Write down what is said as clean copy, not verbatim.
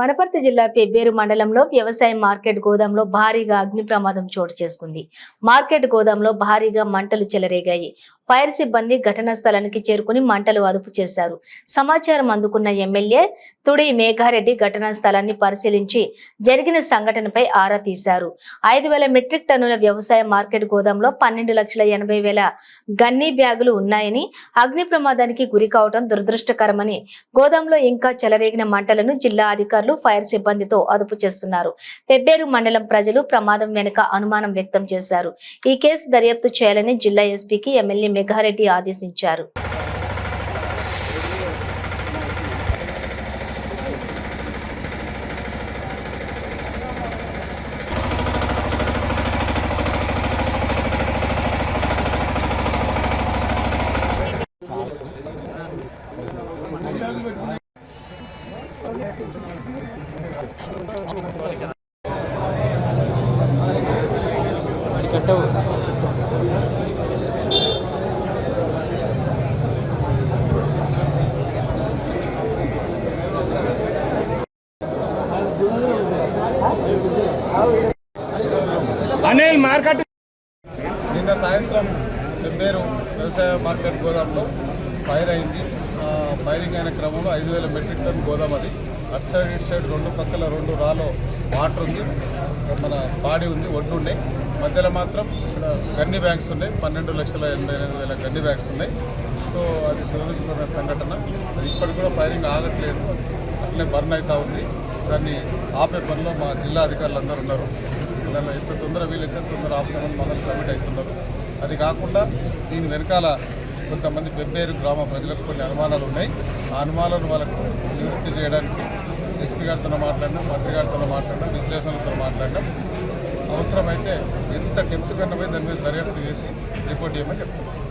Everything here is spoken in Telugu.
వనపర్తి జిల్లా పెబ్బేరు మండలంలో వ్యవసాయ మార్కెట్ గోదాంలో భారీగా అగ్ని ప్రమాదం చోటు చేసుకుంది. మార్కెట్ గోదాంలో భారీగా మంటలు చెలరేగాయి. ఫైర్ సిబ్బంది ఘటనా స్థలానికి చేరుకుని మంటలు అదుపు చేశారు. సమాచారం అందుకున్న ఎమ్మెల్యే తుడి మేఘారెడ్డి ఘటనా స్థలాన్ని పరిశీలించి జరిగిన సంఘటనపై ఆరా తీశారు. 5,000 మెట్రిక్ టన్నుల వ్యవసాయ మార్కెట్ గోదాంలో 12,80,000 గన్నీ బ్యాగులు ఉన్నాయని, అగ్ని ప్రమాదానికి గురి కావడం దురదృష్టకరమని, గోదాంలో ఇంకా చెలరేగిన మంటలను జిల్లా అధికారులు ఫైర్ సిబ్బందితో అదుపు చేస్తున్నారు. పెబ్బేరు మండలం ప్రజలు ప్రమాదం వెనుక అనుమానం వ్యక్తం చేశారు. ఈ కేసు దర్యాప్తు చేయాలని జిల్లా ఎస్పీకి ఎమ్మెల్యే మేఘారెడ్డి ఆదేశించారు. అనిల్ మార్కెట్ నిన్న సాయంత్రం పెబ్బేరు వ్యవసాయ మార్కెట్ గోదాంలో ఫైర్ అయింది. ఫైరింగ్ అయిన క్రమంలో 5,000 మెట్రిక్ టన్ గోదాం అది. అటు సైడ్ ఇటు సైడ్ రెండు పక్కల 2 రాలో వాటర్ ఉంది, మన పాడి ఉంది, ఒడ్డు ఉన్నాయి. మధ్యలో మాత్రం ఇక్కడ గన్ని బ్యాగ్స్ ఉన్నాయి, 12,88,000 గన్ని బ్యాగ్స్ ఉన్నాయి. సో అది దురదృష్టకరమైన సంఘటన. అది ఇప్పటికి కూడా ఫైరింగ్ ఆగట్లేదు, అట్లనే బర్న్ అవుతూ ఉంది. దాన్ని ఆపే పనిలో మా జిల్లా అధికారులు అందరూ ఉన్నారు. దాన్ని ఎంత తొందర వీలైతే తొందర ఆపమని మనల్ని కమిట్ అవుతున్నారు. అది కాకుండా దీని వెనకాల కొంతమంది పెబ్బేరు గ్రామ ప్రజలకు కొన్ని అనుమానాలు ఉన్నాయి. ఆ అనుమానాలను వాళ్ళకు నివృత్తి చేయడానికి ఎస్పీ గారితో మాట్లాడినాం, మంత్రి గారితో మాట్లాడినాం, విశ్లేషణలతో మాట్లాడినాం. అవసరమైతే ఎంత డెప్త్ కన్నా పోయి దాని మీద దర్యాప్తు చేసి రిపోర్ట్ చేయమని చెప్తున్నాం.